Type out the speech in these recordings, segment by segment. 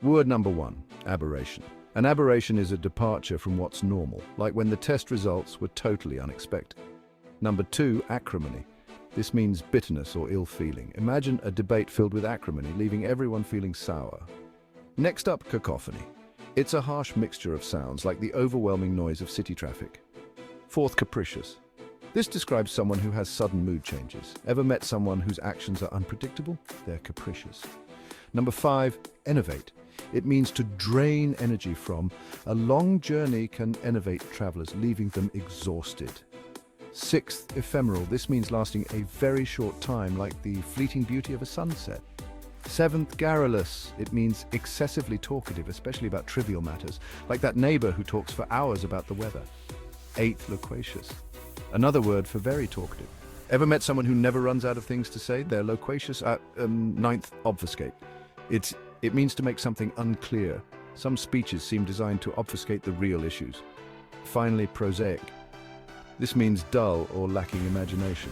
Word number one, aberration. An aberration is a departure from what's normal, like when the test results were totally unexpected. Number two, acrimony. This means bitterness or ill feeling. Imagine a debate filled with acrimony, leaving everyone feeling sour. Next up, cacophony. It's a harsh mixture of sounds, like the overwhelming noise of city traffic. Fourth, capricious. This describes someone who has sudden mood changes. Ever met someone whose actions are unpredictable? They're capricious. Number five, enervate. It means to drain energy from. A long journey can enervate travelers, leaving them exhausted. Sixth, ephemeral. This means lasting a very short time, like the fleeting beauty of a sunset. Seventh, garrulous. It means excessively talkative, especially about trivial matters, like that neighbor who talks for hours about the weather. Eighth, loquacious. Another word for very talkative. Ever met someone who never runs out of things to say? They're loquacious. Ninth, obfuscate. It means to make something unclear. Some speeches seem designed to obfuscate the real issues. Finally, prosaic. This means dull or lacking imagination.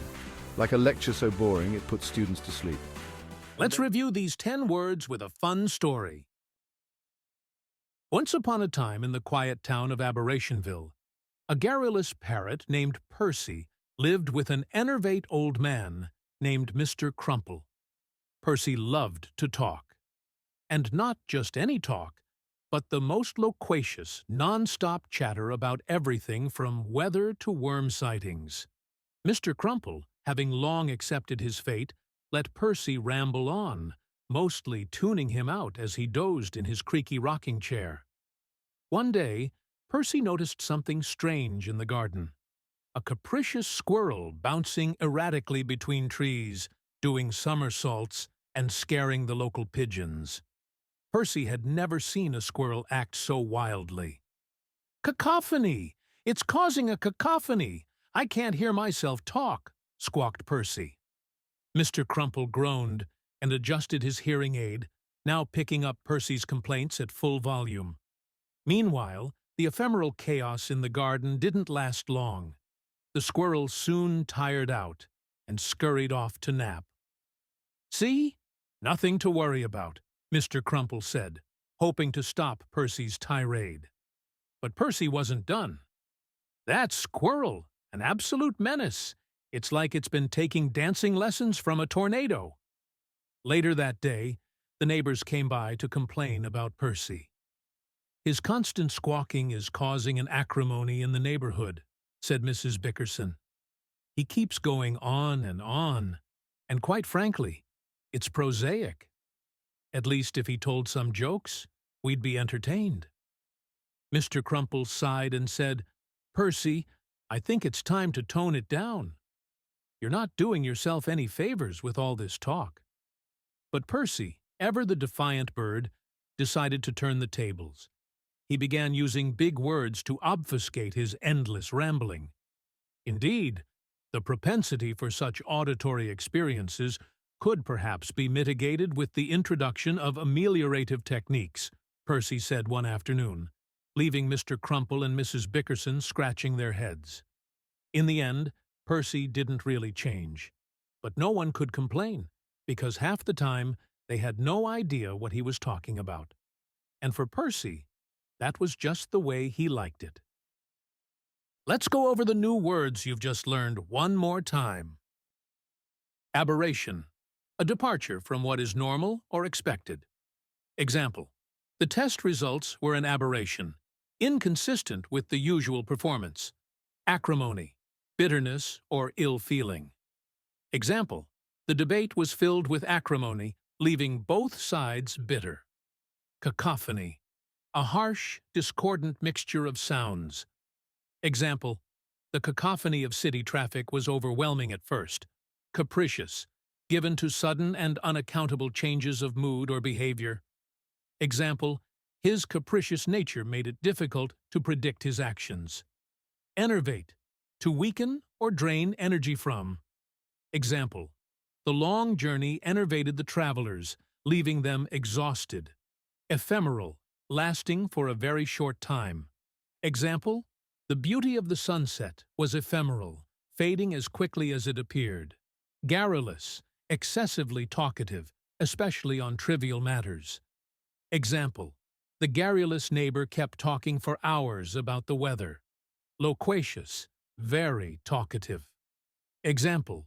Like a lecture so boring, it puts students to sleep. Let's review these 10 words with a fun story. Once upon a time in the quiet town of Aberationville, a garrulous parrot named Percy lived with an enervate old man named Mr. Crumple. Percy loved to talk. And not just any talk, but the most loquacious, non-stop chatter about everything from weather to worm sightings. Mr. Crumple, having long accepted his fate, let Percy ramble on, mostly tuning him out as he dozed in his creaky rocking chair. One day, Percy noticed something strange in the garden. A capricious squirrel bouncing erratically between trees, doing somersaults, and scaring the local pigeons. Percy had never seen a squirrel act so wildly. "Cacophony! It's causing a cacophony! I can't hear myself talk," squawked Percy. Mr. Crumple groaned and adjusted his hearing aid, now picking up Percy's complaints at full volume. Meanwhile, the ephemeral chaos in the garden didn't last long. The squirrel soon tired out and scurried off to nap. "See? Nothing to worry about," Mr. Crumple said, hoping to stop Percy's tirade. But Percy wasn't done. "That squirrel, an absolute menace. It's like it's been taking dancing lessons from a tornado." Later that day, the neighbors came by to complain about Percy. "His constant squawking is causing an acrimony in the neighborhood," said Mrs. Bickerson. "He keeps going on, and quite frankly, it's prosaic. At least if he told some jokes, we'd be entertained." Mr. Crumple sighed and said, "Percy, I think it's time to tone it down. You're not doing yourself any favors with all this talk." But Percy, ever the defiant bird, decided to turn the tables. He began using big words to obfuscate his endless rambling. Indeed, the propensity for such auditory experiences could perhaps be mitigated with the introduction of ameliorative techniques, Percy said one afternoon, leaving Mr. Crumple and Mrs. Bickerson scratching their heads. In the end, Percy didn't really change. But no one could complain, because half the time they had no idea what he was talking about. And for Percy, that was just the way he liked it. Let's go over the new words you've just learned one more time. Aberration. A departure from what is normal or expected. Example: the test results were an aberration, inconsistent with the usual performance. Acrimony, bitterness or ill feeling. Example: the debate was filled with acrimony, leaving both sides bitter. Cacophony, a harsh, discordant mixture of sounds. Example: the cacophony of city traffic was overwhelming at first. Capricious, given to sudden and unaccountable changes of mood or behavior. Example: his capricious nature made it difficult to predict his actions. Enervate, to weaken or drain energy from. Example: the long journey enervated the travelers, leaving them exhausted. Ephemeral, lasting for a very short time. Example: the beauty of the sunset was ephemeral, fading as quickly as it appeared. Garrulous, excessively talkative, especially on trivial matters. Example: the garrulous neighbor kept talking for hours about the weather. Loquacious, very talkative. Example: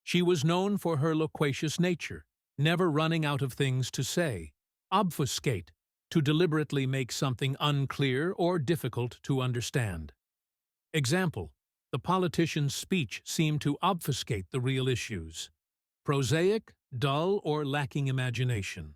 she was known for her loquacious nature, never running out of things to say. Obfuscate, to deliberately make something unclear or difficult to understand. Example: the politician's speech seemed to obfuscate the real issues. Prosaic, dull or lacking imagination.